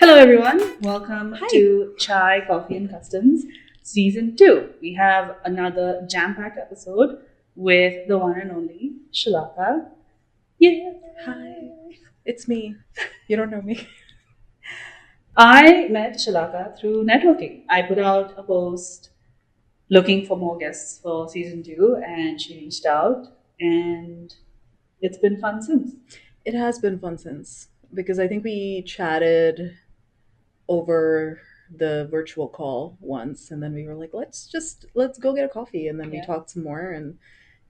Hello, everyone. Welcome Hi. to Chai, Coffee, and Customs Season 2. We have another jam packed episode with the one and only Shalaka. Yeah. Hi. It's me. You don't know me. I met Shalaka through networking. I put out a post looking for more guests for Season 2, and she reached out, and it's been fun since. It has been fun since because I think we chatted over the virtual call once and then we were like, let's go get a coffee and then we Yeah. talked some more and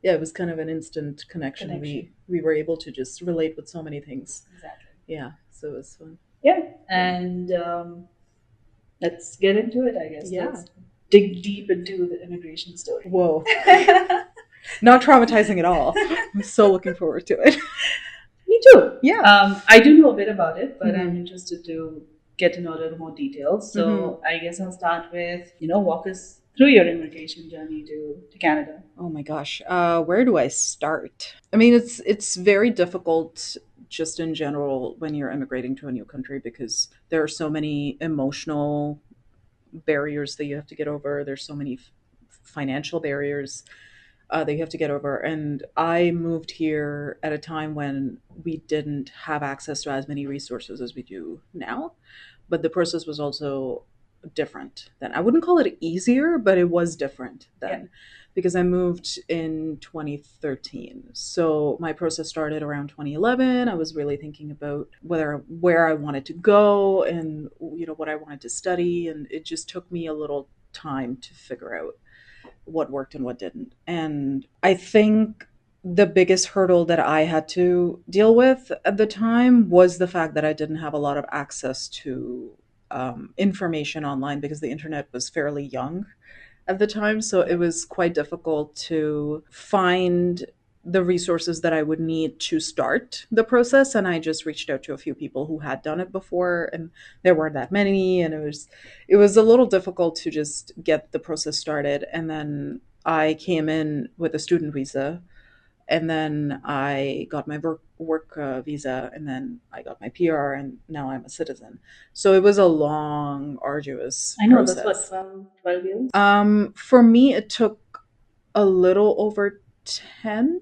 yeah, it was kind of an instant connection. We were able to just relate with so many things. Exactly. Yeah, so it was fun. Yeah. And let's get into it, I guess. Yeah. Let's dig deep into the immigration story. Whoa. Not traumatizing at all. I'm so looking forward to it. Me too. Yeah. I do know a bit about it, but Mhm. I'm interested to get to know a little more details. So I guess I'll start with, walk us through your immigration journey to Canada. Oh my gosh, where do I start? I mean, it's very difficult just in general when you're immigrating to a new country because there are so many emotional barriers that you have to get over. There's so many financial barriers that you have to get over. And I moved here at a time when we didn't have access to as many resources as we do now. But the process was also different then. I wouldn't call it easier, but it was different then because I moved in 2013. So my process started around 2011. I was really thinking about where I wanted to go and what I wanted to study, and it just took me a little time to figure out what worked and what didn't. And I think the biggest hurdle that I had to deal with at the time was the fact that I didn't have a lot of access to information online because the internet was fairly young at the time. So it was quite difficult to find the resources that I would need to start the process. And I just reached out to a few people who had done it before, and there weren't that many. And it was a little difficult to just get the process started. And then I came in with a student visa, and then I got my work visa, and then I got my PR, and now I'm a citizen. So it was a long, arduous I know process. that's what, 12 years? For me, it took a little over 10.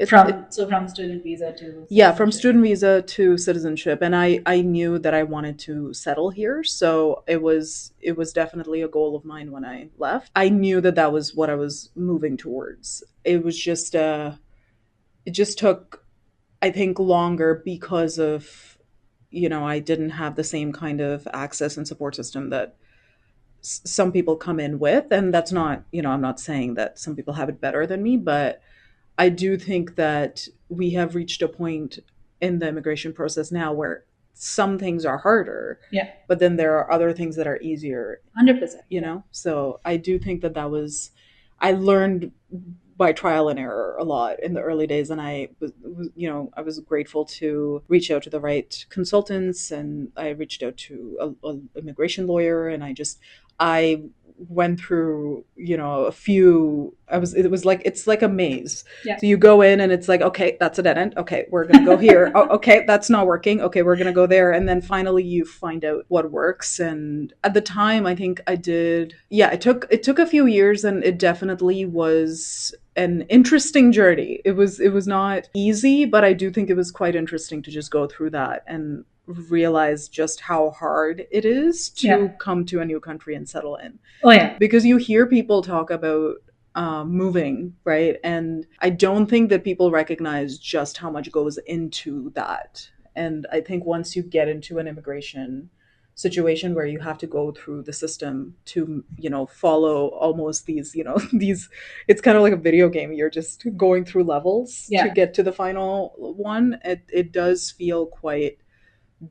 From student visa to Yeah, from student visa to citizenship, and I knew that I wanted to settle here, so it was definitely a goal of mine when I left. I knew that that was what I was moving towards. It just took, I think, longer because of I didn't have the same kind of access and support system that some people come in with, and that's not, I'm not saying that some people have it better than me, but I do think that we have reached a point in the immigration process now where some things are harder, Yeah, but then there are other things that are easier, 100%. So I do think that I learned by trial and error a lot in the early days, and I was grateful to reach out to the right consultants, and I reached out to a immigration lawyer, and I went through a few. It was like, it's like a maze. Yeah. So you go in and it's like, okay, that's a dead end, okay, we're gonna go here. Oh, okay, that's not working, okay, we're gonna go there, and then finally you find out what works. And at the time, I think it took a few years, and it definitely was an interesting journey. It was not easy, but I do think it was quite interesting to just go through that and realize just how hard it is to come to a new country and settle in. Oh, yeah. Because you hear people talk about moving, right? And I don't think that people recognize just how much goes into that. And I think once you get into an immigration situation where you have to go through the system to follow almost these, it's kind of like a video game. You're just going through levels to get to the final one. It does feel quite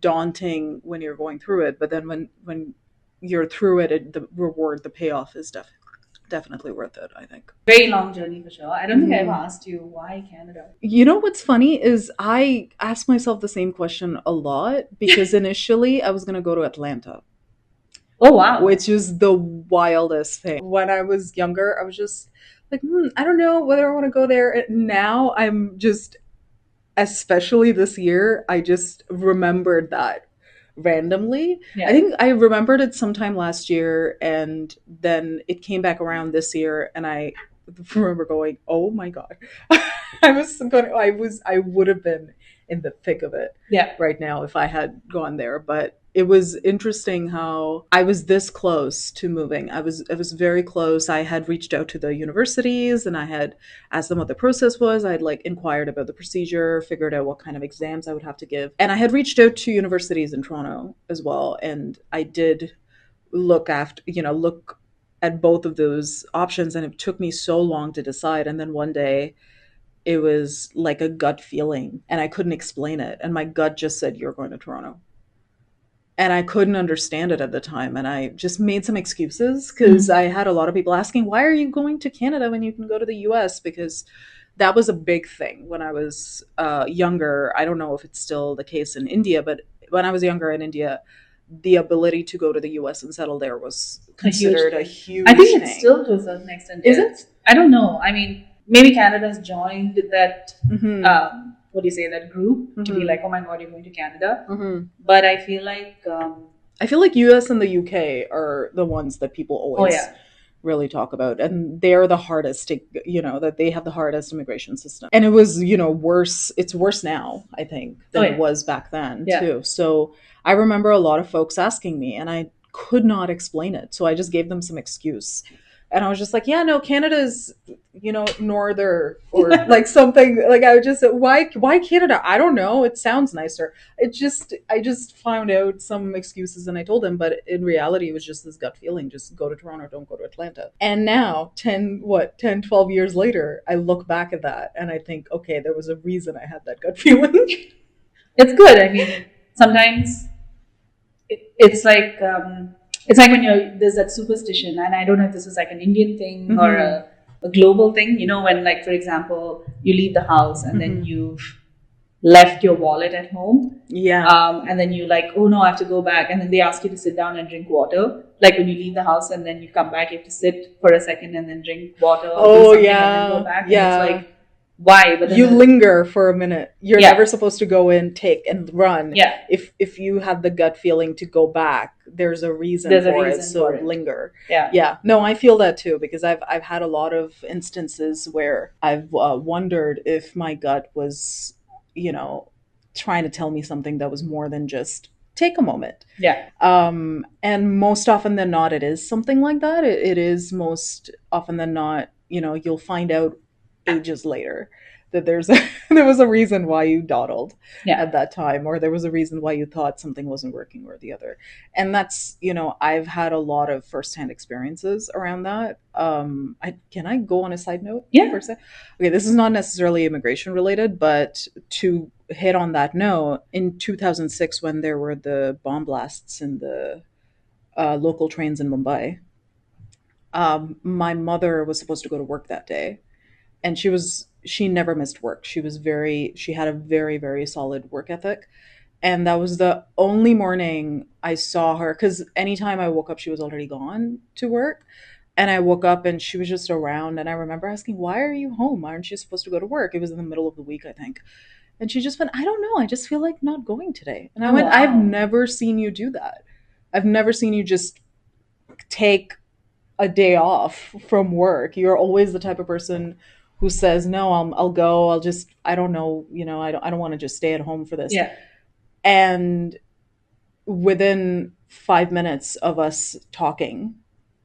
daunting when you're going through it, but then when you're through it, the payoff is definitely worth it, I think. Very long journey for sure. I don't think I ever asked you why Canada. What's funny is I ask myself the same question a lot because initially I was going to go to Atlanta. Oh, wow. Which is the wildest thing. When I was younger, I was just like, I don't know whether I want to go there. Now I'm just, especially this year, I just remembered that randomly. I Yeah. think I remembered it sometime last year, and then it came back around this year, and I remember going, "Oh my god!" I would have been in the thick of it Yeah. right now if I had gone there. But it was interesting how I was this close to moving. I was very close. I had reached out to the universities and I had asked them what the process was. I'd like inquired about the procedure, figured out what kind of exams I would have to give. And I had reached out to universities in Toronto as well. And I did look at both of those options, and it took me so long to decide. And then one day it was like a gut feeling and I couldn't explain it. And my gut just said, "You're going to Toronto." And I couldn't understand it at the time. And I just made some excuses because Mm. I had a lot of people asking, "Why are you going to Canada when you can go to the US?" Because that was a big thing when I was younger. I don't know if it's still the case in India, but when I was younger in India, the ability to go to the US and settle there was A huge considered a thing. I huge think it's thing. still to a certain extent Is is. it? I don't know. I mean, maybe Canada's joined that, Mm-hmm. what do you say, that group to be Mm-hmm. like, oh my God, you're going to Canada. Mm-hmm. But I feel like, I feel like US and the UK are the ones that people oh always yeah, really talk about, and they're the hardest to, that they have the hardest immigration system. And it was, worse. It's worse now, I think, oh than it yeah, was back then yeah. too. So I remember a lot of folks asking me and I could not explain it, so I just gave them some excuse. And I was just like, "Yeah, no, Canada's, northern," or like something. Like I would just, why Canada? I don't know, it sounds nicer. I just found out some excuses and I told him, but in reality it was just this gut feeling, just go to Toronto, don't go to Atlanta. And now 10, 12 years later, I look back at that and I think, okay, there was a reason I had that gut feeling. It's good. I mean, sometimes it's like when there's that superstition, and I don't know if this is like an Indian thing or Mm-hmm. a global thing. When, like, for example, you leave the house and then Mm-hmm. you've left your wallet at home, Yeah. and then you like, oh no, I have to go back, and then they ask you to sit down and drink water. Like when you leave the house and then you come back, you have to sit for a second and then drink water or do Oh something and then go yeah, back, and it's yeah. like, why? But then You linger for a minute. You're yeah, never supposed to go in, take, and run. yeah, If you have the gut feeling to go back, there's a reason there's a for it. reason for So it. linger. Yeah, Yeah. No, I feel that too because I've had a lot of instances where I've wondered if my gut was, you know, trying to tell me something that was more than just take a moment. yeah, And most often than not, it is something like that. It is most often than not, you'll find out ages later that there was a reason why you dawdled yeah. at that time, or there was a reason why you thought something wasn't working or the other. And that's, I've had a lot of firsthand experiences around that. Can I go on a side note for Yeah. a sec? Okay, this is not necessarily immigration related, but to hit on that note, in 2006, when there were the bomb blasts in the local trains in Mumbai, my mother was supposed to go to work that day, and she never missed work. She had a very, very solid work ethic. And that was the only morning I saw her, because anytime I woke up, she was already gone to work. And I woke up and she was just around. And I remember asking, "Why are you home? Aren't you supposed to go to work?" It was in the middle of the week, I think. And she just went, "I don't know. I just feel like not going today." And I Oh went, "I've wow. never seen you do that. I've never seen you just take a day off from work. You're always the type of person who says, 'No, I'll go. I don't know. I don't want to just stay at home for this.'" Yeah. And within 5 minutes of us talking,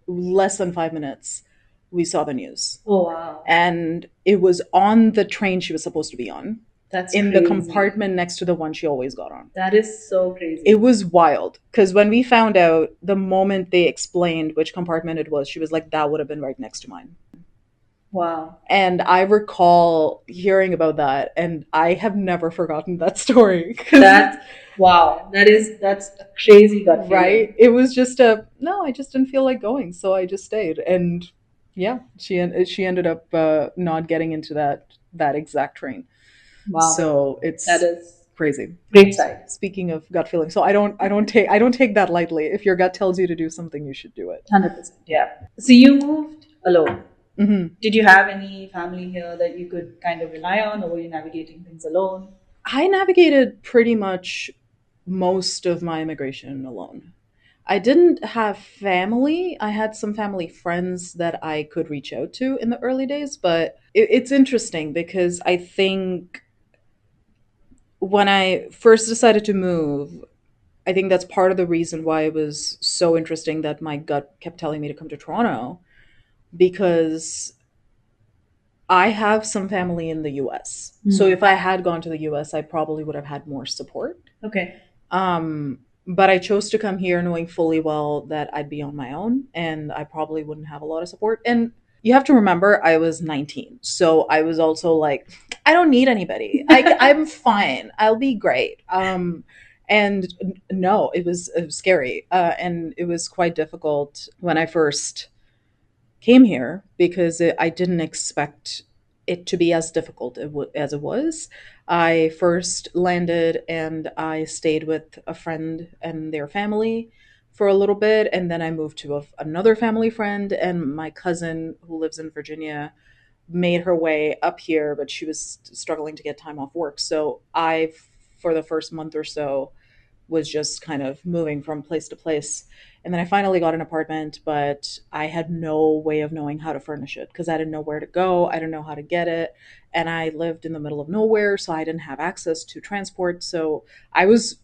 less than 5 minutes, we saw the news. Oh wow. And it was on the train she was supposed to be on, That's in the crazy. compartment next to the one she always got on. That is so It crazy. was wild because when we found out, the moment they explained which compartment it was, she was like, "That would have been right next to mine." Wow. And I recall hearing about that, and I have never forgotten that story because, That wow. That's a crazy gut right, feeling. it was just a no, I just didn't feel like going, so I just stayed. And yeah, she ended up not getting into that exact train. Wow. So That it's is crazy. great side. Speaking of gut feeling, so I don't take that lightly. If your gut tells you to do something, you should do it. 100%. Yeah. So you moved alone. Hmm. Did you have any family here that you could kind of rely on, or were you navigating things alone? I navigated pretty much most of my immigration alone. I didn't have family. I had some family friends that I could reach out to in the early days, but it's interesting because I think when I first decided to move, I think that's part of the reason why it was so interesting that my gut kept telling me to come to Toronto, because I have some family in the US. So if I had gone to the US, I probably would have had more support. Okay. Um, but I chose to come here knowing fully well that I'd be on my own and I probably wouldn't have a lot of support. And you have to remember, I was 19. So I was also like, I don't need anybody. I'm fine. I'll be great. And no, it was scary. And it was quite difficult when I first came here because I didn't expect it to be as difficult as it was. I first landed and I stayed with a friend and their family for a little bit, and then I moved to another family friend, and my cousin who lives in Virginia made her way up here, but she was struggling to get time off work. So I, for the first month or so, was just kind of moving from place to place. And then I finally got an apartment, but I had no way of knowing how to furnish it because I didn't know where to go. I didn't know how to get it. And I lived in the middle of nowhere, so I didn't have access to transport. So I was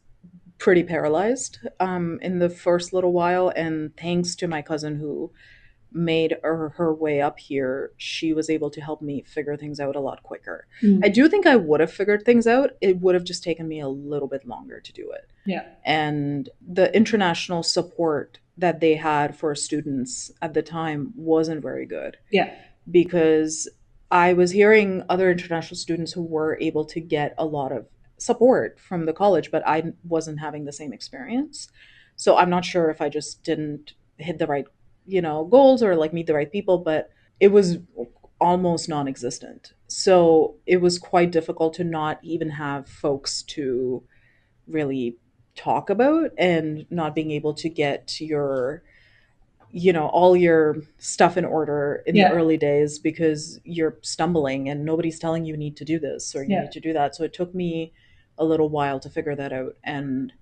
pretty paralyzed in the first little while. And thanks to my cousin who made her way up here, she was able to help me figure things out a lot quicker. I do think I would have figured things out. It would have just taken me a little bit longer to do it. Yeah. And the international support that they had for students at the time wasn't very good. Yeah. Because I was hearing other international students who were able to get a lot of support from the college, but I wasn't having the same experience. So I'm not sure if I just didn't hit the right, goals or like meet the right people, but it was almost non-existent. So it was quite difficult to not even have folks to really talk about, and not being able to get all your stuff in order in the Yeah. early days because you're stumbling and nobody's telling you need to do this or you Yeah. need to do that. So it took me a little while to figure that out. And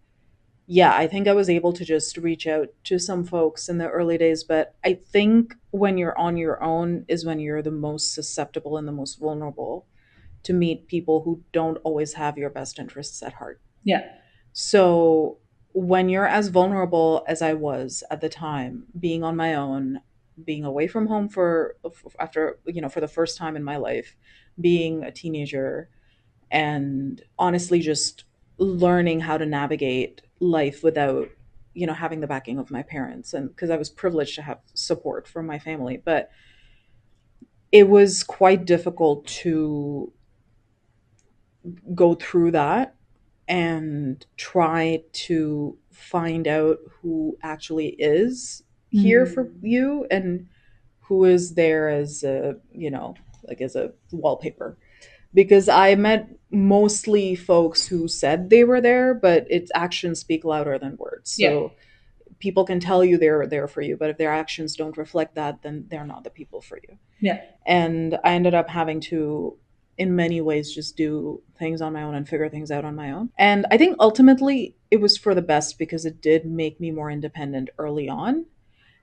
yeah, I think I was able to just reach out to some folks in the early days, but I think when you're on your own is when you're the most susceptible and the most vulnerable to meet people who don't always have your best interests at heart. Yeah. So when you're as vulnerable as I was at the time, being on my own, being away from home after, for the first time in my life, being a teenager, and honestly just learning how to navigate life without, having the backing of my parents, and because I was privileged to have support from my family, but it was quite difficult to go through that and try to find out who actually is here for you and who is there as a, like as a wallpaper. Because I met mostly folks who said they were there, but its actions speak louder than words. Yeah. So people can tell you they're there for you, but if their actions don't reflect that, then they're not the people for you. Yeah. And I ended up having to, in many ways, just do things on my own and figure things out on my own. And I think ultimately it was for the best because it did make me more independent early on.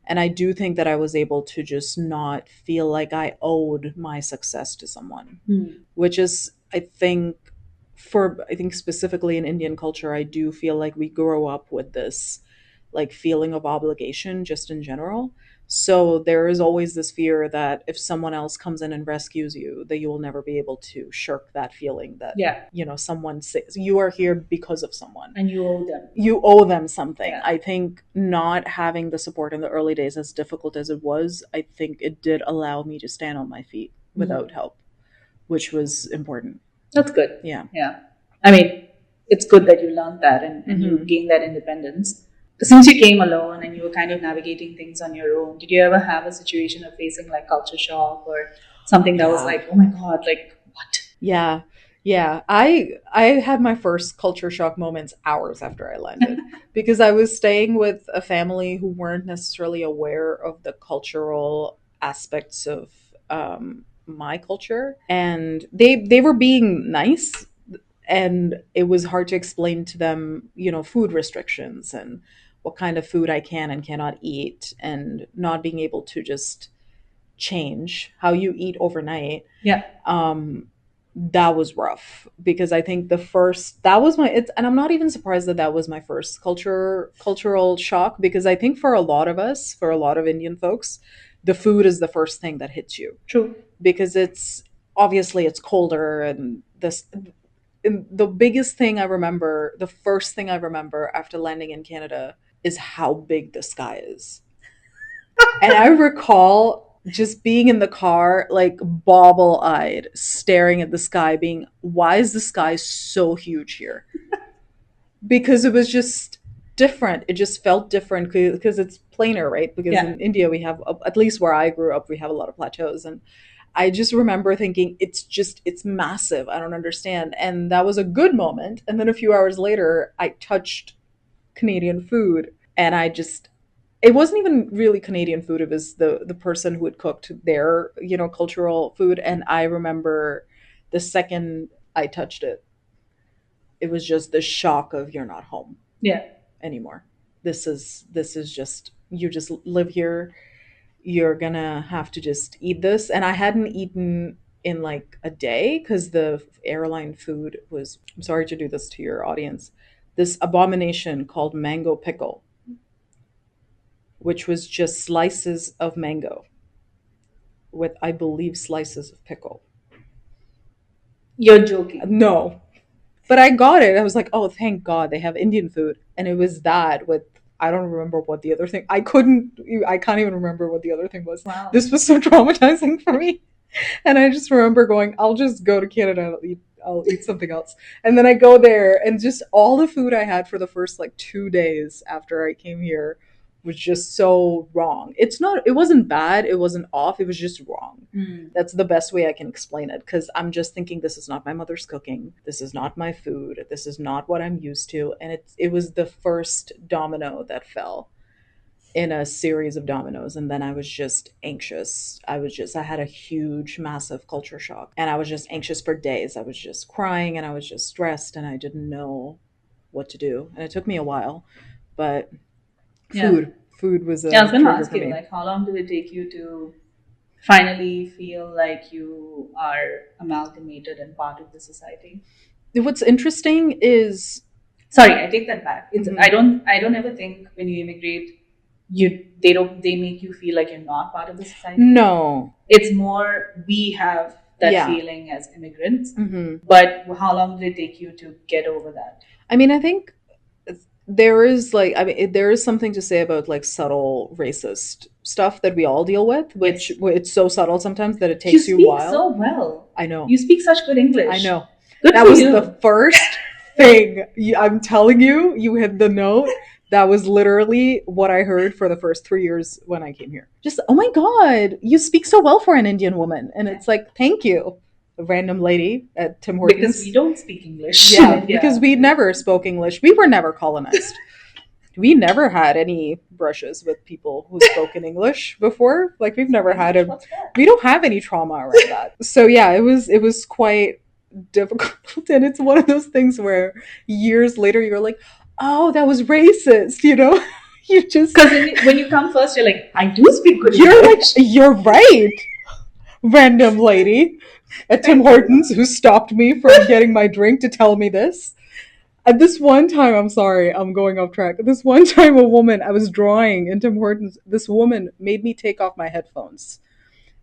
And I do think that I was able to just not feel like I owed my success to someone, which is, I think specifically in Indian culture, I do feel like we grow up with this like feeling of obligation just in general. So there is always this fear that if someone else comes in and rescues you, that you will never be able to shirk that feeling that, Yeah. someone says you are here because of someone. And you owe them. You owe them something. Yeah. I think not having the support in the early days, as difficult as it was, I think it did allow me to stand on my feet without help, which was important. That's good. Yeah. Yeah. I mean, it's good that you learned that and you gained that independence. Since you came alone and you were kind of navigating things on your own, did you ever have a situation of facing like culture shock or something that was like, oh my God, like what? Yeah. Yeah. I had my first culture shock moments hours after I landed because I was staying with a family who weren't necessarily aware of the cultural aspects of my culture. And they were being nice, And it was hard to explain to them, food restrictions and what kind of food I can and cannot eat, and not being able to just change how you eat overnight. Yeah. um that was rough, because I think the first that was my it's and I'm not even surprised that that was my first cultural shock, because I think for a lot of us, for a lot of Indian folks, the food is the first thing that hits you, True. because it's obviously it's colder. And the biggest thing I remember, the first thing I remember after landing in Canada, is how big the sky is. And I recall just being in the car, like bobble eyed, staring at the sky, being, why is the sky so huge here? Because it was just different. It just felt different because it's plainer, right? Because Yeah. in India, we have, at least where I grew up, we have a lot of plateaus. And I just remember thinking, it's massive. I don't understand. And that was a good moment. And then a few hours later, I touched Canadian food, and it wasn't even really Canadian food. It was the person who had cooked their, cultural food. And I remember the second I touched it, it was just the shock of, you're not home Yeah. anymore. This is just, you just live here. You're gonna have to just eat this. And I hadn't eaten in like a day, because the airline food was, I'm sorry to do this to your audience, this abomination called mango pickle, which was just slices of mango with, I believe, slices of pickle. You're joking. No, but I got it. I was like, oh, thank God they have Indian food. And it was that with, I don't remember what the other thing, I can't even remember what the other thing was. Wow. This was so traumatizing for me. And I just remember going, I'll just go to Canada and I'll eat something else. And then I go there, and just all the food I had for the first like 2 days after I came here was just so wrong. It wasn't bad, it wasn't off, it was just wrong. Mm. That's the best way I can explain it, because I'm just thinking, this is not my mother's cooking. This is not my food. This is not what I'm used to. And it was the first domino that fell in a series of dominoes. And then I was just anxious. I had a huge, massive culture shock. And I was just anxious for days. I was just crying, and I was just stressed, and I didn't know what to do. And it took me a while, but Yeah. food was Yeah, I was a going to trigger ask for you, me. like, how long did it take you to finally feel like you are amalgamated and part of the society? What's interesting is, Sorry, I take that back. It's Mhm. I don't ever think when you immigrate, they make you feel like you're not part of the society. no. It's more we have that Yeah. feeling as immigrants. Hmm. But how long did it take you to get over that? I mean, I think there is something to say about like subtle racist stuff that we all deal with, which Yes. it's so subtle sometimes that it You takes you a speak while. so well. I know. You speak such good English. I know. Good That for was you. the first thing. I'm telling you, you hit the note. That was literally what I heard for the first 3 years when I came here. Just, oh my God, you speak so well for an Indian woman. And it's like, thank you. A random lady at Tim Hortons. Because we don't speak English. Yeah, in India. because we never spoke English. We were never colonized. We never had any brushes with people who spoke in English before. Like, we've never had What's that? we don't have any trauma around that. So yeah, it was quite difficult. And it's one of those things where years later you're like, oh, that was racist, you just, Because when you come first, you're like, I do speak good you're like, English. you're right, random lady at Tim Hortons who stopped me from getting my drink to tell me this. At this one time, I'm sorry, I'm going off track. This one time, I was drawing in Tim Hortons, this woman made me take off my headphones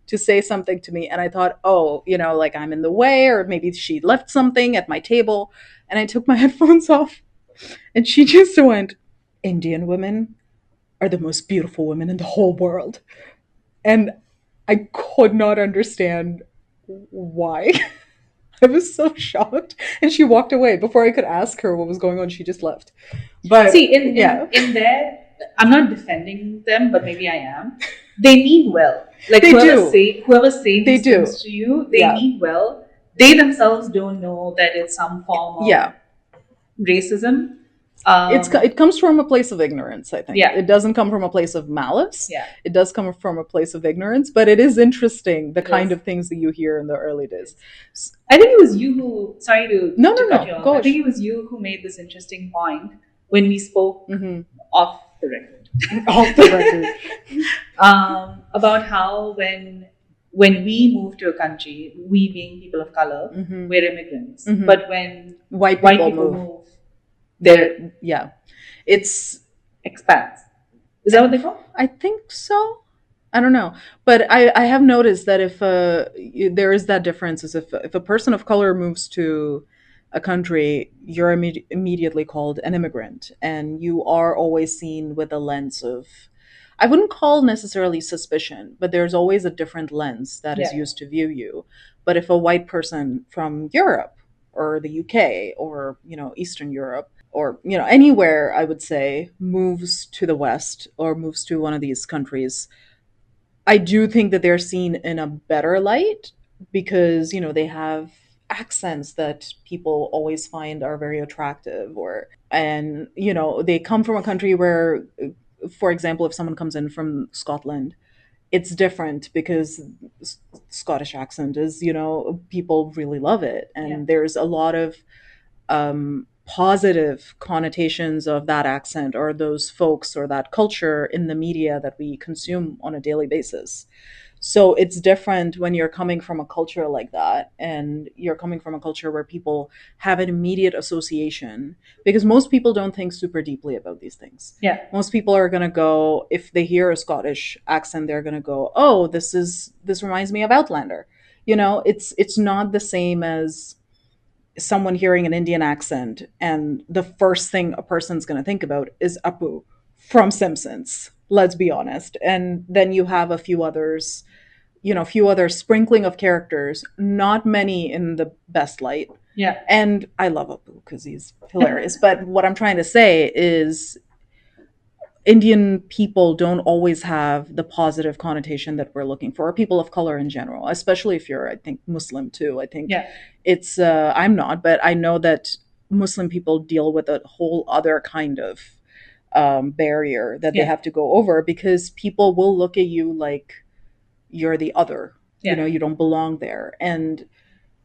to say something to me. And I thought, oh, like I'm in the way, or maybe she left something at my table. And I took my headphones off, and she just went, Indian women are the most beautiful women in the whole world. And I could not understand why. I was so shocked. And she walked away. Before I could ask her what was going on, she just left. But See, in there, I'm not defending them, but maybe I am. They mean well. Like They whoever say They these do. things to you, they Yeah. mean well. They themselves don't know that it's some form of Yeah. racism. Um, it comes from a place of ignorance, I think. yeah, It doesn't come from a place of malice. yeah, It does come from a place of ignorance, but it is interesting the it kind is. of things that you hear in the early It days. is. I think it was you who, sorry No, to no, cut you no. off. I think Gosh. it was you who made this interesting point when we spoke Mm-hmm. off the record. Off the record. About how when we move to a country, we being people of color, Mm-hmm. we're immigrants. Mm-hmm. But when White white people people move. move, they're They're, yeah. It's, expats. Is that what they call? I think so. I don't know, but I have noticed that if there is that difference, is if a person of color moves to a country, you're immediately called an immigrant, and you are always seen with a lens of, I wouldn't call necessarily suspicion, but there's always a different lens that is Yeah, used to view you. But if a white person from Europe or the UK or Eastern Europe or anywhere, I would say, moves to the West or moves to one of these countries, I do think that they're seen in a better light because they have accents that people always find are very attractive, or and they come from a country where, for example, if someone comes in from Scotland, it's different because Scottish accent is, people really love it, yeah, and there's a lot of positive connotations of that accent or those folks or that culture in the media that we consume on a daily basis. So it's different when you're coming from a culture like that, and you're coming from a culture where people have an immediate association, because most people don't think super deeply about these things. yeah, Most people are going to go, if they hear a Scottish accent, they're going to go, oh, this reminds me of Outlander. It's not the same as someone hearing an Indian accent, and the first thing a person's going to think about is Apu from Simpsons. Let's be honest. And then you have a few others, a few other sprinkling of characters, not many in the best light. yeah, And I love Apu because he's hilarious. But what I'm trying to say is Indian people don't always have the positive connotation that we're looking for, or people of color in general, especially if you're, I think, Muslim too. I think yeah, I'm not, but I know that Muslim people deal with a whole other kind of barrier that they yeah, have to go over, because people will look at you like you're the other. yeah. You don't belong there. And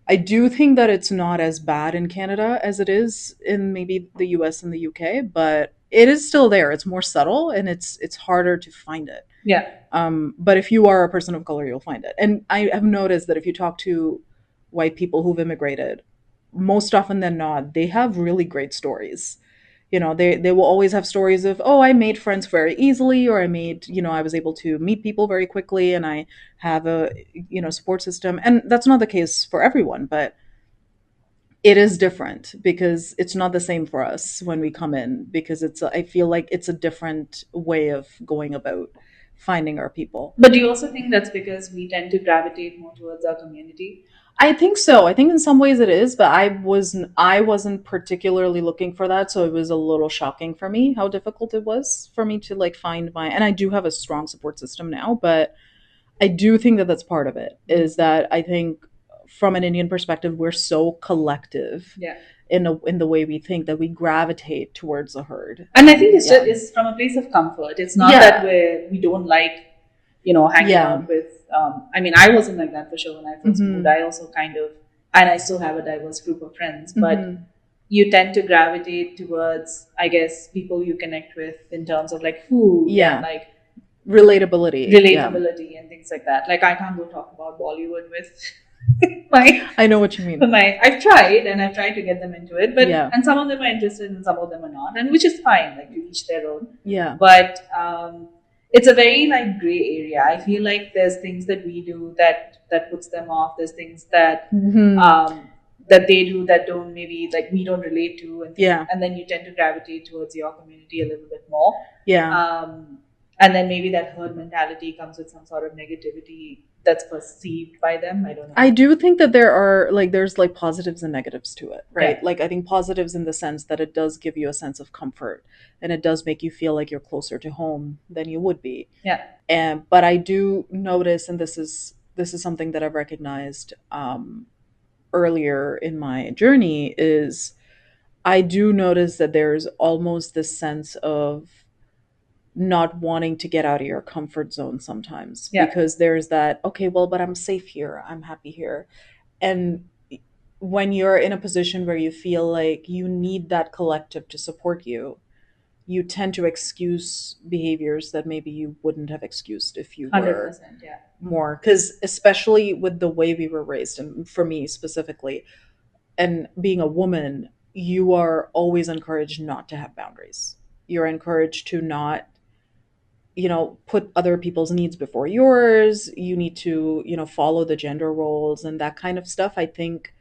I do think that it's not as bad in Canada as it is in maybe the US and the UK, but it is still there. It's more subtle, and it's harder to find it. Yeah. But if you are a person of color, you'll find it. And I have noticed that if you talk to white people who've immigrated, most often than not, they have really great stories. They will always have stories of, oh, I made friends very easily, or I was able to meet people very quickly, and I have a support system. And that's not the case for everyone, but it is different because it's not the same for us when we come in, because I feel like it's a different way of going about finding our people. But do you also think that's because we tend to gravitate more towards our community? I think so. I think in some ways it is, but I wasn't particularly looking for that, so it was a little shocking for me how difficult it was for me to like find my, and I do have a strong support system now, but I do think that that's part of it, is that I think from an Indian perspective, we're so collective Yeah. in the way we think, that we gravitate towards a herd. And I think And it's just yeah. it's from a place of comfort. It's not that Yeah. we don't like, hanging Yeah. out with. I mean, I wasn't like that for sure when I first moved. Mhm. I also kind of, and I still have a diverse group of friends, but Mhm. you tend to gravitate towards, I guess, people you connect with in terms of like food and Yeah. like Relatability. Yeah. relatability and things like that. Like I can't go talk about Bollywood with my I know what you mean. I've tried to get them into it, but Yeah. and some of them are interested and some of them are not, and which is fine, like to each their own. Yeah. But it's a very like gray area. I feel like there's things that we do that puts them off. There's things Mhm. that they do that don't, maybe like we don't relate to, Yeah. and then you tend to gravitate towards your community a little bit more. Yeah. And then maybe that herd mentality comes with some sort of negativity that's perceived by them. I don't know. I do think that there's like positives and negatives to it, right? Yeah. Like I think positives in the sense that it does give you a sense of comfort, and it does make you feel like you're closer to home than you would be. Yeah. And but I do notice, and this is something that I've recognized earlier in my journey, is I do notice that there's almost this sense of not wanting to get out of your comfort zone sometimes, Yeah, because there's that, okay, well, but I'm safe here, I'm happy here. And when you're in a position where you feel like you need that collective to support you, you tend to excuse behaviors that maybe you wouldn't have excused if you were 100%. Yeah, more, because especially with the way we were raised, and for me specifically, and being a woman, you are always encouraged not to have boundaries. You're encouraged to not, put other people's needs before yours. You need to, follow the gender roles and that kind of stuff. I think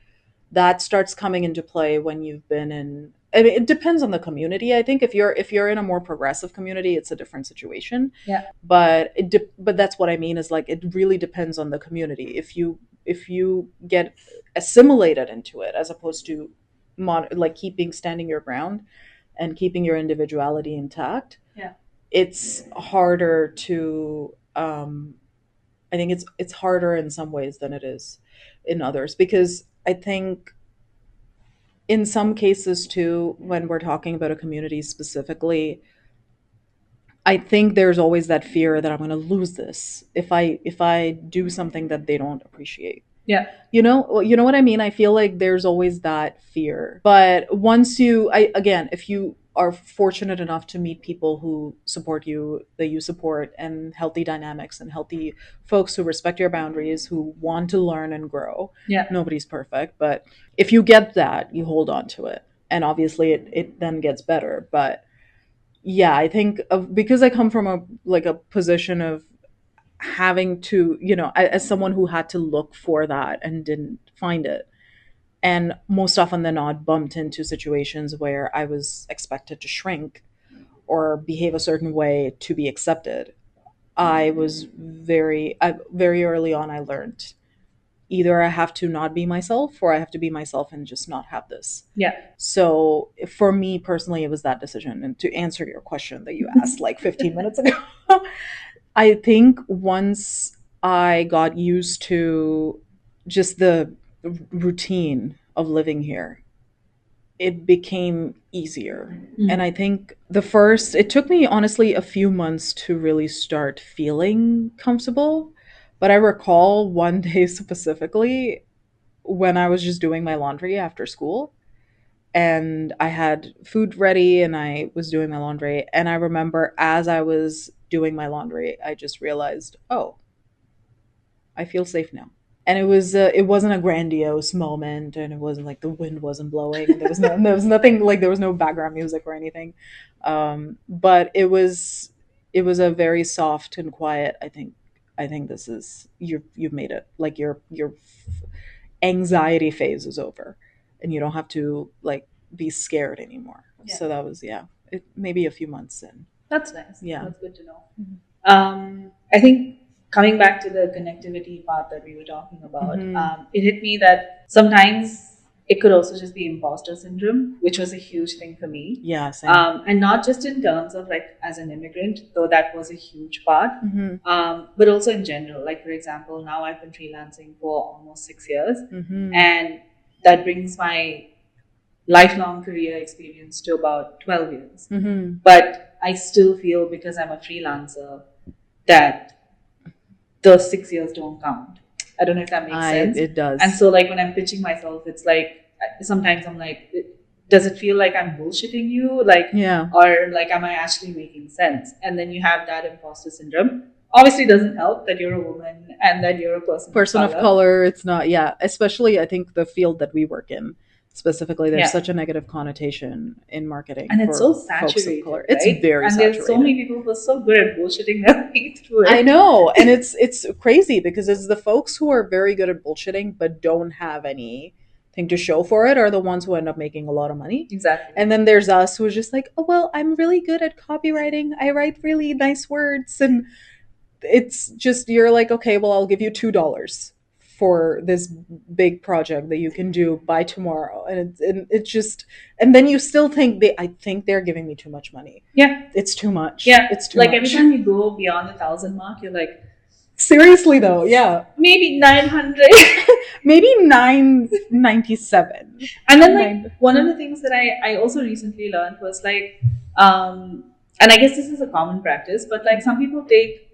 that starts coming into play when you've been in, I mean, it depends on the community. I think if you're in a more progressive community, it's a different situation. yeah, But but that's what I mean, is like, it really depends on the community. If you get assimilated into it, as opposed to like keeping standing your ground and keeping your individuality intact, yeah, it's harder to, I think it's harder in some ways than it is in others, because I think in some cases too, when we're talking about a community specifically, I think there's always that fear that I'm going to lose this if I do something that they don't appreciate. yeah, You know what I mean? I feel like there's always that fear. But once again, if you are fortunate enough to meet people who support you, that you support, and healthy dynamics and healthy folks who respect your boundaries, who want to learn and grow, yeah, nobody's perfect. But if you get that, you hold on to it. And obviously it then gets better. But yeah, I think because I come from a position of having to, as someone who had to look for that and didn't find it, and most often than not bumped into situations where I was expected to shrink or behave a certain way to be accepted. Very early on, I learned, either I have to not be myself, or I have to be myself and just not have this. yeah, So for me personally, it was that decision. And to answer your question that you asked like 15 minutes ago, I think once I got used to just the routine of living here, it became easier. And I mm, think it took me honestly a few months to really start feeling comfortable. But I recall one day specifically when I was just doing my laundry after school, and I had food ready and I was doing my laundry. And I remember as I was doing my laundry, I just realized, oh, I feel safe now. And it wasn't a grandiose moment, and it wasn't like the wind wasn't blowing, and there was nothing, like there was no background music or anything. But it was a very soft and quiet. I think this is, you've made it, like your anxiety phase is over, and you don't have to like be scared anymore. yeah. So that was, yeah, maybe a few months in. That's nice. Yeah. That's good to know. I think coming back to the connectivity part that we were talking about, Mm-hmm. it hit me that sometimes it could also just be imposter syndrome, which was a huge thing for me. Yeah, same. And not just in terms of like as an immigrant, though that was a huge part, Mm-hmm. but also in general. Like, for example, now I've been freelancing for almost 6 years, Mm-hmm. and that brings my lifelong career experience to about 12 years. Mm-hmm. But I still feel, because I'm a freelancer, that the 6 years don't count. I don't know if that makes I sense. It And does. so, like, when I'm pitching myself, it's like sometimes I'm like, does it feel like I'm bullshitting you? Like, Yeah. or like, am I actually making sense? And then you have that imposter syndrome. Obviously, it doesn't help that you're a woman and that you're a person of Person of color. color, it's not, yeah, especially I think the field that we work in specifically, there's Yeah. such a negative connotation in marketing And it's for so folks of saturated, color. It's right? very And there's so many saturated. people who are so good at bullshitting their way through I it. know, and it's crazy because it's the folks who are very good at bullshitting but don't have anything to show for it are the ones who end up making a lot of money. Exactly. And then there's us who are just like, oh well, I'm really good at copywriting. I write really nice words, and it's just, you're like, okay, well, I'll give you $2 for this big project that you can do by tomorrow, and it's just, and then you still think, I think they're giving me too much money. Yeah. It's too much. Yeah. It's too Like every much. time you go beyond the 1,000 mark, you're like, Seriously though, yeah. Maybe 900. Maybe 997. And then like one of the things that I also recently learned was like, and I guess this is a common practice, but like some people take,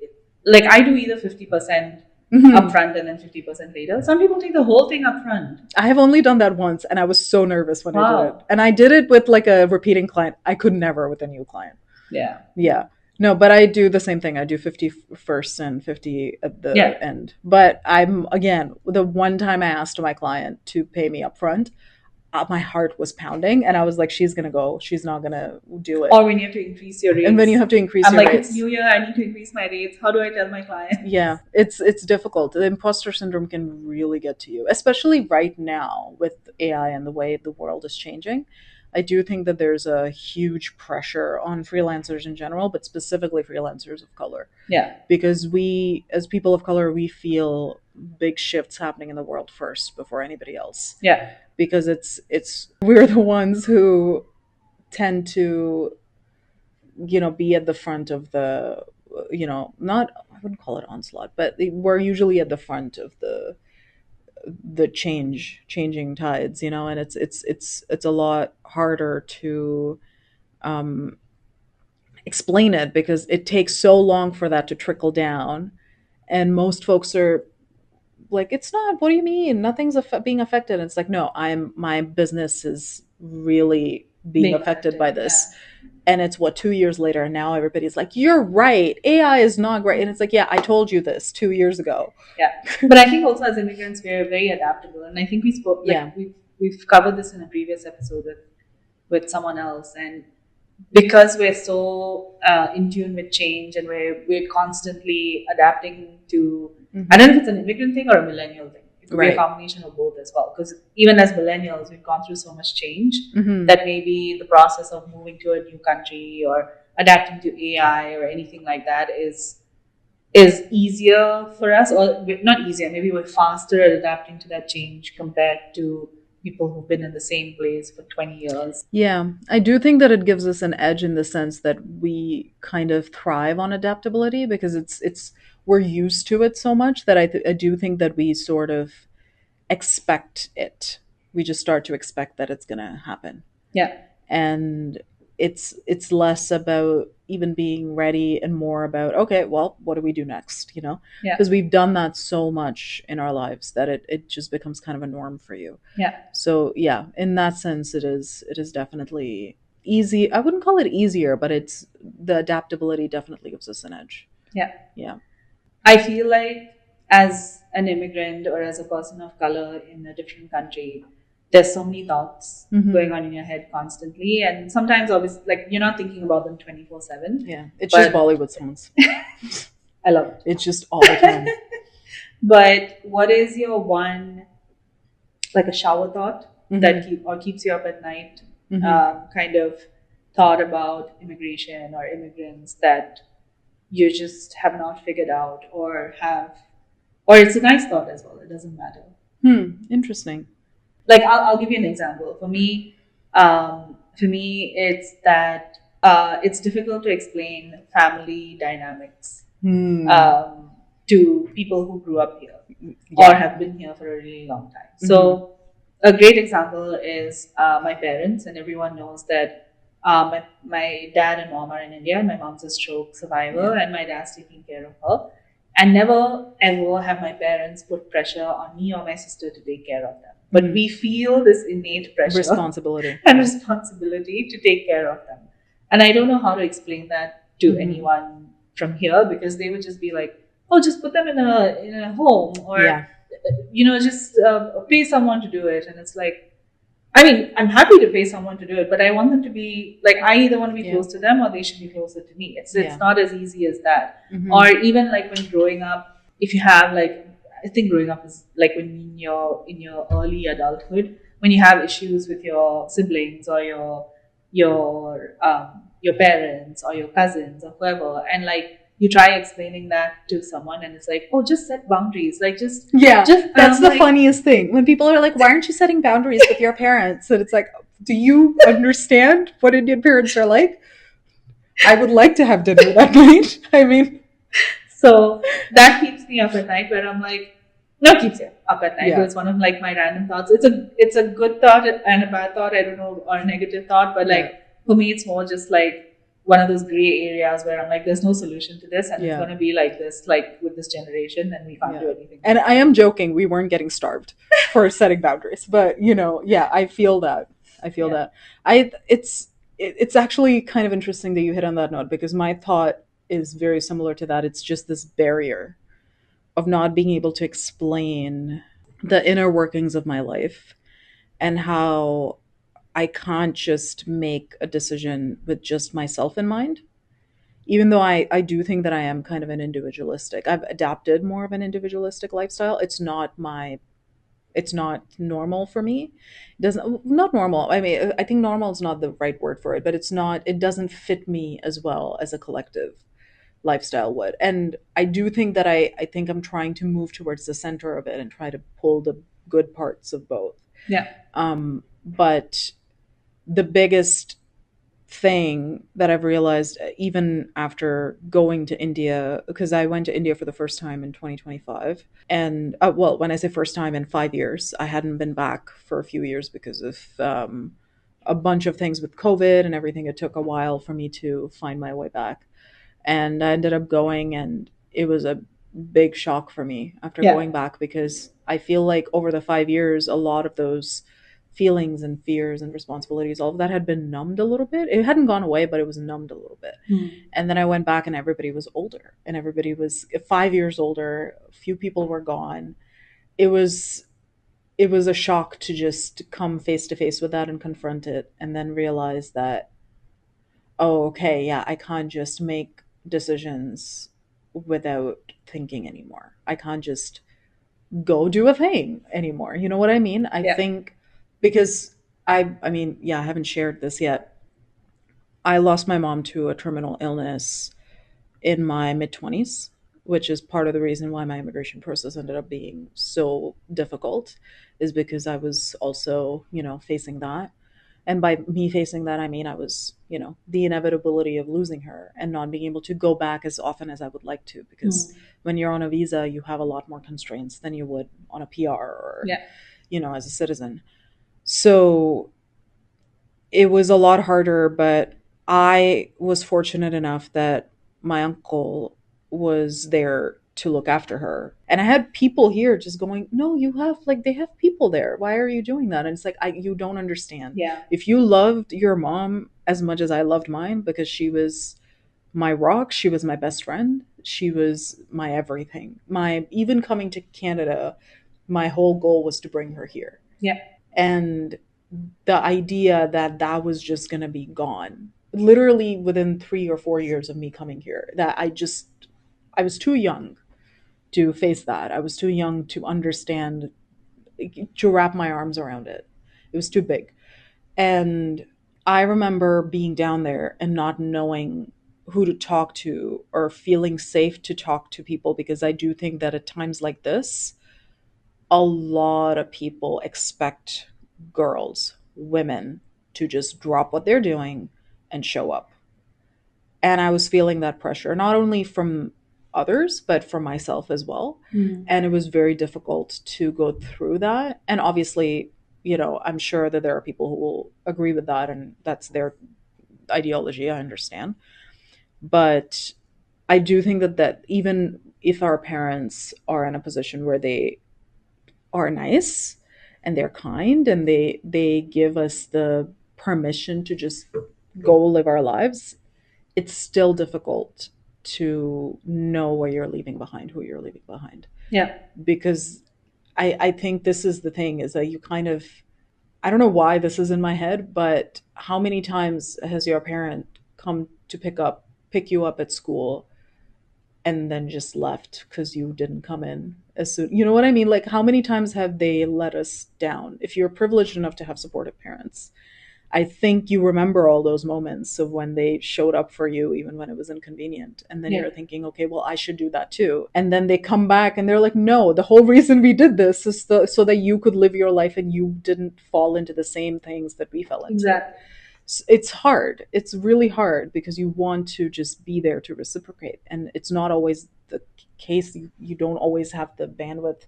like I do either 50% upfront and then 50% later. Some people take the whole thing upfront. I have only done that once, and I was so nervous when I did it. Wow. And I did it with like a repeating client. I could never with a new client. Yeah. Yeah. No, but I do the same thing. I do 50 first and 50 at the Yeah. end. But I'm, again, the one time I asked my client to pay me upfront, my heart was pounding, and I was like, she's going to go. She's not going to do it. Or when you have to increase your rates. And when you have to increase I'm your like, rates. it's New Year, I need to increase my rates. How do I tell my client? Yeah, it's difficult. The imposter syndrome can really get to you, especially right now with AI and the way the world is changing. I do think that there's a huge pressure on freelancers in general, but specifically freelancers of color. Yeah. Because we, as people of color, we feel big shifts happening in the world first before anybody else. Yeah. Because we're the ones who tend to, be at the front of the, not, I wouldn't call it onslaught, but we're usually at the front of the changing tides, and it's a lot harder to explain it because it takes so long for that to trickle down, and most folks are like, it's not, what do you mean nothing's being affected? And it's like, no, my business is really being affected by this. Yeah. And it's 2 years later, and now everybody's like, you're right, AI is not great. And it's like, yeah, I told you this 2 years ago. Yeah. But I think also as immigrants, we're very adaptable. And I think we spoke, like, Yeah. we've covered this in a previous episode with someone else. And because we're so in tune with change and we're constantly adapting to, I don't know if it's an immigrant thing or a millennial thing. It could be a combination of both as well. Because even as millennials, we've gone through so much change that maybe the process of moving to a new country or adapting to AI or anything like that is easier for us, or not easier, maybe we're faster at adapting to that change compared to people who've been in the same place for 20 years. Yeah, I do think that it gives us an edge in the sense that we kind of thrive on adaptability because we're used to it so much that I do think that we sort of expect it. We just start to expect that it's going to happen. Yeah. And it's less about even being ready and more about, okay, well, what do we do next? Yeah. Because we've done that so much in our lives that it just becomes kind of a norm for you. Yeah. So yeah, in that sense, it is definitely easy. I wouldn't call it easier, but the adaptability definitely gives us an edge. Yeah. Yeah. I feel like as an immigrant or as a person of color in a different country, there's so many thoughts going on in your head constantly, and sometimes obviously like you're not thinking about them 24/7. Yeah, it's just Bollywood songs. I love it. It's just all the time. But what is your one, like a shower thought that keeps you up at night, kind of thought about immigration or immigrants that you just have not figured out or it's a nice thought as well, it doesn't matter. Interesting. Like I'll give you an example. For me, it's that it's difficult to explain family dynamics to people who grew up here or have been here for a really long time. So a great example is my parents, and everyone knows that my dad and mom are in India, and my mom's a stroke survivor, and my dad's taking care of her. And never ever have my parents put pressure on me or my sister to take care of them. But we feel this innate pressure responsibility to take care of them. And I don't know how to explain that to anyone from here, because they would just be like, oh, just put them in a home, or just pay someone to do it. And it's like, I mean, I'm happy to pay someone to do it, but I want them to be like, I either want to be close to them or they should be closer to me. It's not as easy as that. Or even like when growing up, if you have like, I think growing up is like when in your early adulthood, when you have issues with your siblings or your parents or your cousins or whoever, and like you try explaining that to someone, and it's like, oh, just set boundaries. Like just that's the funniest thing when people are like, why aren't you setting boundaries with your parents? And it's like, do you understand what Indian parents are like? I would like to have dinner that night. I mean, So that keeps me up at night, where I'm like, no, keeps you up at night, but Yeah. it's one of like my random thoughts. It's a good thought and a bad thought, I don't know, or a negative thought, but Yeah. like for me it's more just like one of those gray areas where I'm like, there's no solution to this, and it's Yeah. gonna be like this, like with this generation, and we can't Yeah. do anything And about I am joking. We weren't getting starved for setting boundaries, but yeah, I feel that. I it. feel Yeah. that. It's actually kind of interesting that you hit on that note because my thought is very similar to that. It's just this barrier of not being able to explain the inner workings of my life and how I can't just make a decision with just myself in mind. Even though I do think that I am kind of an individualistic, I've adapted more of an individualistic lifestyle. It's not normal for me. It doesn't, not normal. I mean, I think normal is not the right word for it, but it doesn't fit me as well as a collective lifestyle would. And I do think that I think I'm trying to move towards the center of it and try to pull the good parts of both. Yeah. But the biggest thing that I've realized, even after going to India, because I went to India for the first time in 2025. And well, when I say first time, in 5 years, I hadn't been back for a few years because of a bunch of things with COVID and everything. It took a while for me to find my way back. And I ended up going, and it was a big shock for me after Yeah. going back because I feel like over the 5 years, a lot of those feelings and fears and responsibilities, all of that had been numbed a little bit. It hadn't gone away, but it was numbed a little bit. And then I went back, and everybody was older, and everybody was 5 years older. A few people were gone. It was it was a shock to just come face to face with that and confront it, and then realize that, oh, okay, yeah, I can't just make decisions without thinking anymore. I can't just go do a thing anymore. You know what I mean? I Yeah. think because I mean, yeah, I haven't shared this yet. I lost my mom to a terminal illness in my mid 20s, which is part of the reason why my immigration process ended up being so difficult, is because I was also, facing that. And by me facing that, I mean I was, the inevitability of losing her and not being able to go back as often as I would like to. Because when you're on a visa, you have a lot more constraints than you would on a PR or, Yeah. as a citizen. So it was a lot harder, but I was fortunate enough that my uncle was there to look after her. And I had people here just going, "No, you have like they have people there. Why are you doing that?" And it's like, you don't understand. Yeah. If you loved your mom as much as I loved mine, because she was my rock, she was my best friend, she was my everything. My even coming to Canada, my whole goal was to bring her here. Yeah. And the idea that that was just going to be gone literally within 3 or 4 years of me coming here, that I was too young to face that. I was too young to understand, to wrap my arms around it. It was too big. And I remember being down there and not knowing who to talk to or feeling safe to talk to people, because I do think that at times like this, a lot of people expect girls, women, to just drop what they're doing and show up. And I was feeling that pressure, not only from others, but from myself as well. And it was very difficult to go through that. And obviously, I'm sure that there are people who will agree with that, and that's their ideology. I understand. But I do think that even if our parents are in a position where they are nice and they're kind and they give us the permission to just go live our lives, it's still difficult to know where you're leaving behind, who you're leaving behind. Yeah. Because I think this is the thing, is that you kind of, I don't know why this is in my head, but how many times has your parent come to pick you up at school and then just left because you didn't come in as soon? You know what I mean? Like, how many times have they let us down? If you're privileged enough to have supportive parents, I think you remember all those moments of when they showed up for you, even when it was inconvenient. And then Yeah. you're thinking, okay, well, I should do that too. And then they come back and they're like, no, the whole reason we did this is so that you could live your life and you didn't fall into the same things that we fell into. Exactly. It's hard. It's really hard because you want to just be there to reciprocate. And it's not always the case you don't always have the bandwidth,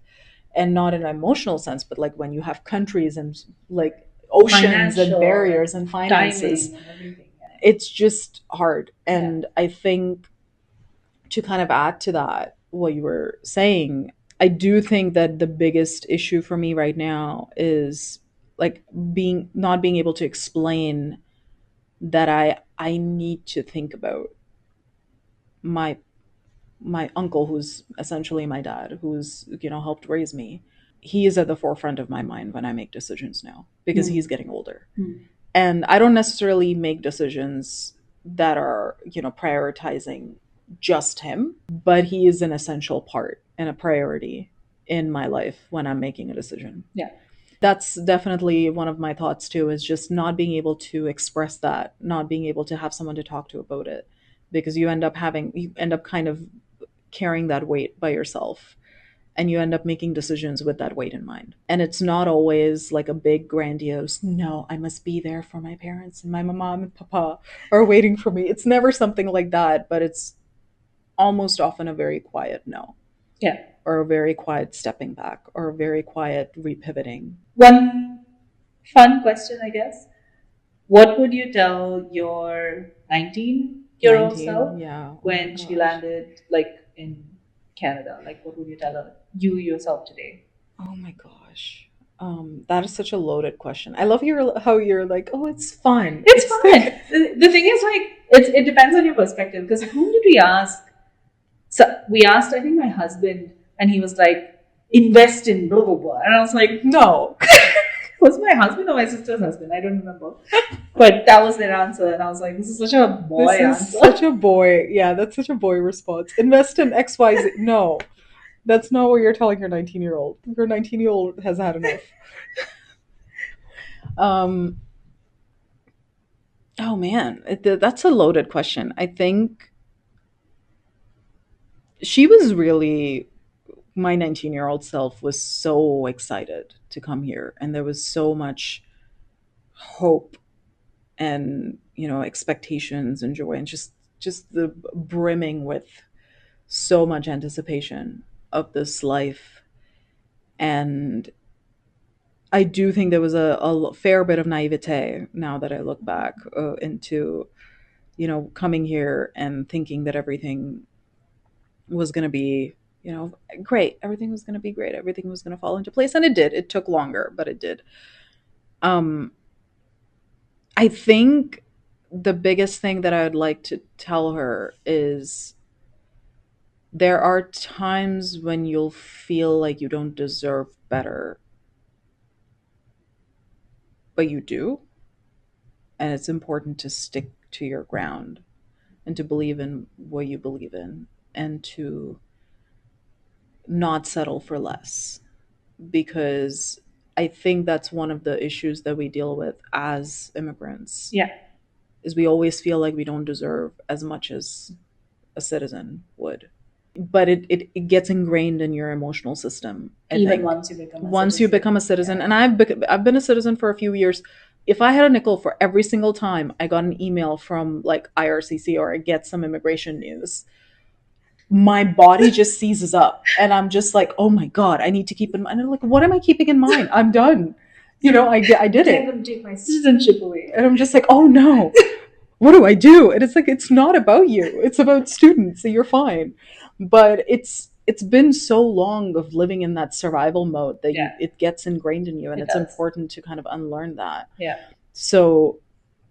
and not in an emotional sense, but like when you have countries and like oceans and Financial barriers and and finances, timing and everything. Yeah. it's just hard. Yeah. And I think, to kind of add to that, what you were saying, I do think that the biggest issue for me right now is like being not being able to explain that I need to think about my my uncle, who's essentially my dad, who's, helped raise me. He is at the forefront of my mind when I make decisions now because he's Hmm. getting older. Hmm. And I don't necessarily make decisions that are, prioritizing just him, but he is an essential part and a priority in my life when I'm making a decision. Yeah. That's definitely one of my thoughts too, is just not being able to express that, not being able to have someone to talk to about it, because you end up kind of carrying that weight by yourself, and you end up making decisions with that weight in mind. And it's not always like a big grandiose, no, I must be there for my parents and my mom and papa are waiting for me. It's never something like that, but it's almost often a very quiet no, Yeah. or a very quiet stepping back, or a very quiet repivoting. One fun question, I guess. What would you tell your 19-year-old 19, self yeah. Oh my when she gosh. landed, like, in Canada? Like, what would you tell her, you yourself today? Oh my gosh. That is such a loaded question. I love how you're like, oh, it's fun. It's It's fun. like, The thing is, like, it depends on your perspective. Because whom did we ask? So we asked, I think, my husband, and he was like, invest in blah blah blah, and I was like, no. was my husband or my sister's husband? I don't remember. But that was their answer, and I was like, this is such a boy This is answer. such a boy. Yeah, that's such a boy response. Invest in XYZ. No, that's not what you're telling your 19-year-old. Your 19-year-old has had enough. Um, oh man, that's a loaded question. I think she was really, my 19-year-old self was so excited to come here, and there was so much hope and, expectations and joy, and just the brimming with so much anticipation of this life. And I do think there was a fair bit of naivete, now that I look back, into, coming here and thinking that everything was going to be, great. Everything was going to be great. Everything was going to fall into place. And it did. It took longer, but it did. Um, I think the biggest thing that I would like to tell her is there are times when you'll feel like you don't deserve better, but you do. And it's important to stick to your ground and to believe in what you believe in, and to not settle for less. Because I think that's one of the issues that we deal with as immigrants, Yeah, is we always feel like we don't deserve as much as a citizen would. But it gets ingrained in your emotional system, I even think. once you become a Once you citizen. become a citizen, Yeah. and I've been a citizen for a few years. If I had a nickel for every single time I got an email from like IRCC, or I get some immigration news, my body just seizes up, and I'm just like, oh my god, I need to keep in mind. And I'm like, what am I keeping in mind? I'm done. I did They're it. going to take my citizenship away. And I'm just like, oh no, what do I do? And it's like, it's not about you. It's about students. So you're fine. But it's been so long of living in that survival mode that Yeah, it gets ingrained in you, and it it's does. important to kind of unlearn that. Yeah. So,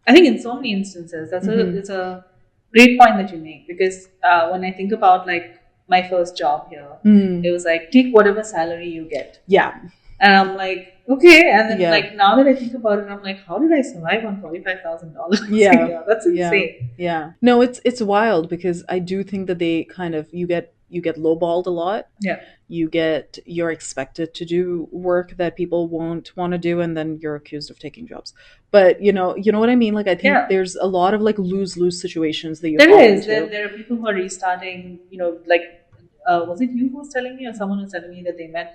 I think in so many instances, mhm. it's a great point that you make, because when I think about, like, my first job here, it was like, take whatever salary you get. Yeah, And I'm like, okay. And then, yeah, like, now that I think about it, I'm like, how did I survive on $45,000 a yeah, year? That's yeah, insane. yeah. No, it's wild, because I do think that they kind of, you get lowballed a lot. Yeah. You're expected to do work that people won't want to do, and then you're accused of taking jobs. But you know what I mean? Like, I think Yeah. there's a lot of like lose-lose situations that you There fall is. into. There are people who are restarting, like, was it you who was telling me, or someone was telling me that they met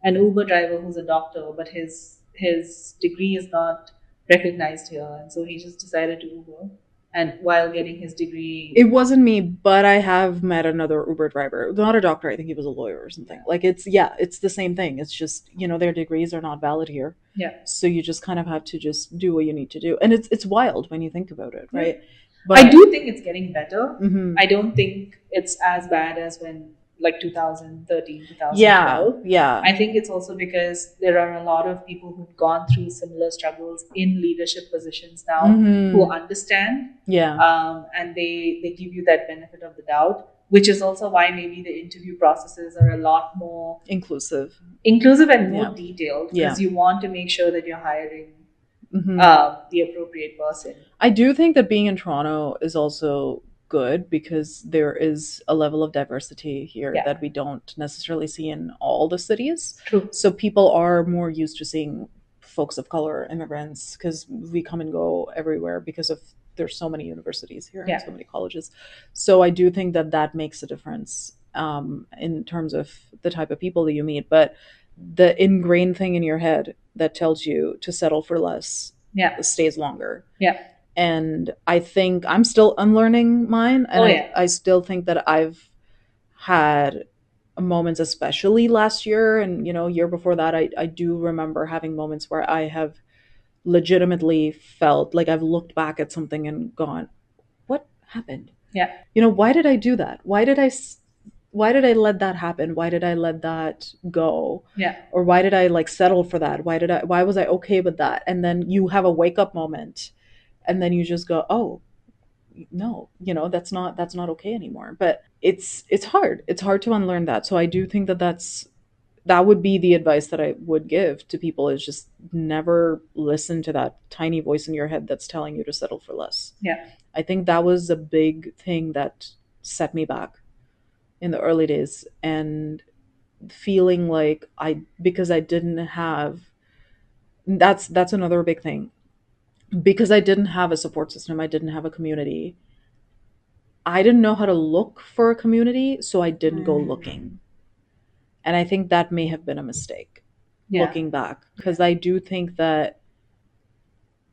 an Uber driver who's a doctor, but his degree is not recognized here, and so he just decided to Uber. and while getting his It degree. wasn't me, but I have met another Uber driver. Not a doctor, I think he was a lawyer or something. Yeah, Like it's yeah, it's the same thing. It's just, their degrees are not valid here. yeah. So you just kind of have to just do what you need to do. And it's wild when you think about it, Yeah. right? I But do think it's getting better. mhm. I don't think it's as bad as when, like, 2013, Yeah, 2012. yeah. I think it's also because there are a lot of people who've gone through similar struggles in leadership positions now who Mhm. understand, Yeah. and they give you that benefit of the doubt, which is also why maybe the interview processes are a lot more Inclusive. inclusive and more Yeah. detailed Yeah. because you want to make sure that you're hiring Mhm. the appropriate person. I do think that being in Toronto is also good because there is a level of diversity here Yeah, that we don't necessarily see in all the cities. true. So people are more used to seeing folks of color, immigrants, because we come and go everywhere because of there's so many universities here and Yeah, so many colleges. So I do think that that makes a difference in terms of the type of people that you meet. But the ingrained thing in your head that tells you to settle for less yeah, stays longer. yeah. And I think I'm still unlearning mine, and Oh, I, yeah. I still think that I've had moments, especially last year and year before that, I do remember having moments where I have legitimately felt like I've looked back at something and gone, what happened? Yeah, Why did I do that? Why did I let that happen? Why did I let that go? yeah, Or why did I like settle for that? Why was I okay with that? And then you have a wake up moment, and then you just go, oh no, that's not okay anymore. But it's hard to unlearn that. So I do think that that would be the advice that I would give to people, is just never listen to that tiny voice in your head that's telling you to settle for less. yeah, I think that was a big thing that set me back in the early days, and feeling like I because I didn't have that's another big thing. Because I didn't have a support system, I didn't have a community. I didn't know how to look for a community, so I didn't go mm, looking. And I think that may have been a mistake yeah, looking back, yeah, because I do think that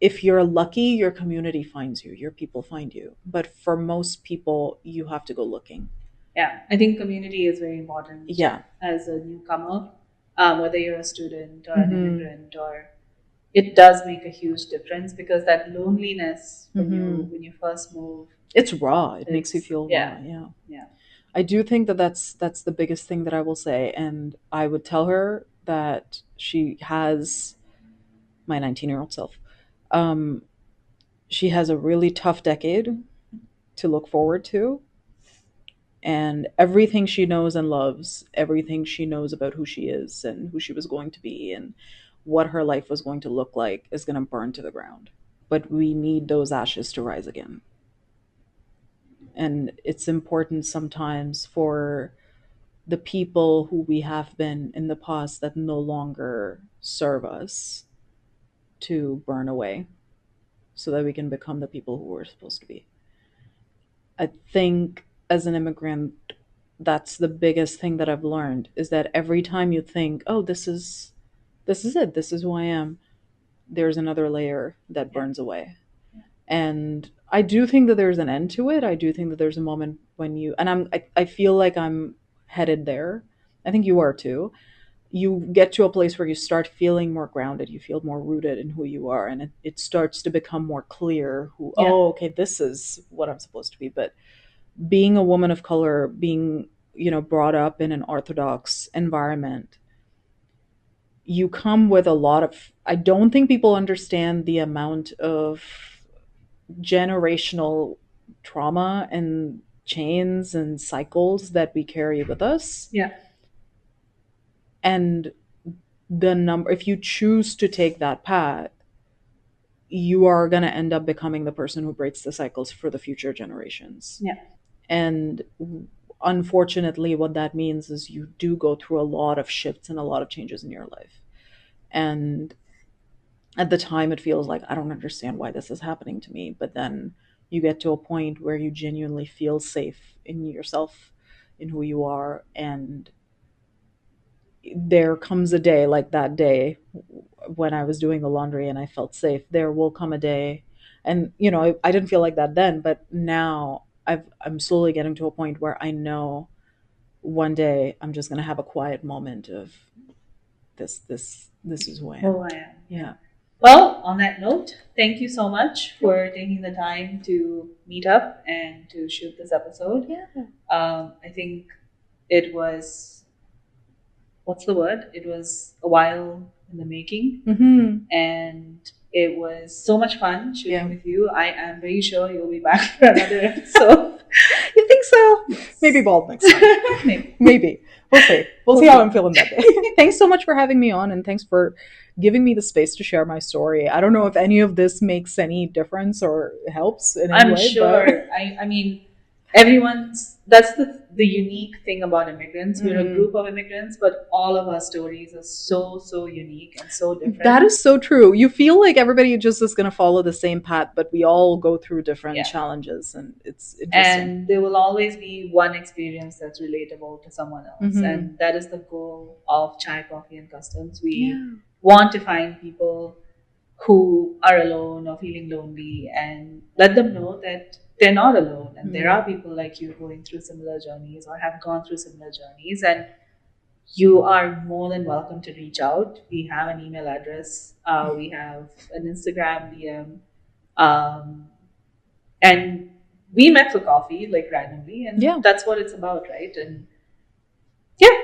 if you're lucky, your community finds you, your people find you. But for most people, you have to go looking. yeah. I think community is very important Yeah. as a newcomer, whether you're a student or an Mm-hmm. immigrant, or it does make a huge difference because that loneliness when you Mm-hmm. when you first move, It's raw. It makes you it's feel yeah, raw. Yeah. yeah, I do think that that's the biggest thing that I will say. And I would tell her that she has my 19-year-old self. Um, she has a really tough decade to look forward to, and everything she knows and loves, everything she knows about who she is and who she was going to be and what her life was going to look like is going to burn to the ground. But we need those ashes to rise again. And it's important sometimes for the people who we have been in the past that no longer serve us to burn away so that we can become the people who we're supposed to be. I think as an immigrant, that's the biggest thing that I've learned, is that every time you think, oh, this is it, this is who I am, there's another layer that yeah, burns away. And I do think that there's an end to it. I do think that there's a moment when I feel like I'm headed there. I think you are too. You get to a place where you start feeling more grounded, you feel more rooted in who you are, and it starts to become more clear who, yeah, oh, okay, this is what I'm supposed to be. But being a woman of color, being brought up in an orthodox environment, you come with a lot of, I don't think people understand the amount of generational trauma and chains and cycles that we carry with us. yeah, And the number, if you choose to take that path, you are going to end up becoming the person who breaks the cycles for the future generations. yeah, And unfortunately, what that means is you do go through a lot of shifts and a lot of changes in your life. And at the time, it feels like, I don't understand why this is happening to me. But then you get to a point where you genuinely feel safe in yourself, in who you are. And there comes a day, like that day when I was doing the laundry and I felt safe. There will come a day, And I didn't feel like that then, but now I'm slowly getting to a point where I know one day I'm just going to have a quiet moment of this is who I am. Oh, I am. Yeah. Yeah. Well, on that note, thank you so much for taking the time to meet up and to shoot this episode. Yeah. I think it was, what's the word? It was a while in the making, Mm-hmm. and it was so much fun shooting Yeah. with you. I am very sure you'll be back for another episode. You think so? Maybe bald next time. Maybe. We'll see. We'll see how I'm feeling that day. Thanks so much for having me on, and thanks for giving me the space to share my story. I don't know if any of this makes any difference or helps in any I'm way. sure. But I mean, that's the unique thing about immigrants. We're a Mhm. group of immigrants, but all of our stories are so unique and so different. That is so true. You feel like everybody just is going to follow the same path, but we all go through different Yeah. challenges, and it's interesting. And there will always be one experience that's relatable to someone else. Mhm. And that is the goal of Chai, Coffee, and Customs. We Yeah. want to find people who are alone or feeling lonely and let them know that they're not alone. And there are people like you going through similar journeys or have gone through similar journeys. And you are more than welcome to reach out. We have an email address, we have an Instagram DM. And we met for coffee, like randomly. And Yeah. that's what it's about, right? And yeah.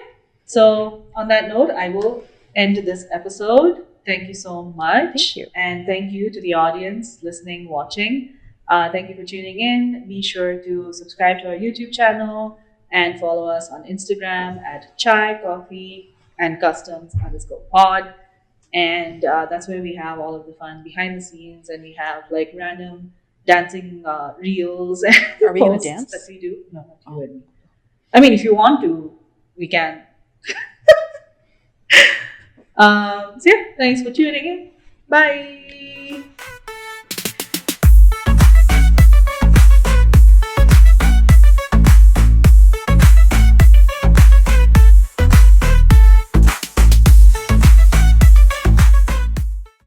So on that note, I will end this episode. Thank you so much. Thank you. And thank you to the audience listening, watching. Thank you for tuning in. Be sure to subscribe to our YouTube channel and follow us on Instagram at Chai, Coffee, and Customs _ pod. And that's where we have all of the fun behind the scenes, and we have like random dancing reels and Are we gonna posts dance? that we do. No, not you Oh. and me. I mean, if you want to, we can. So yeah, thanks for tuning in. Bye.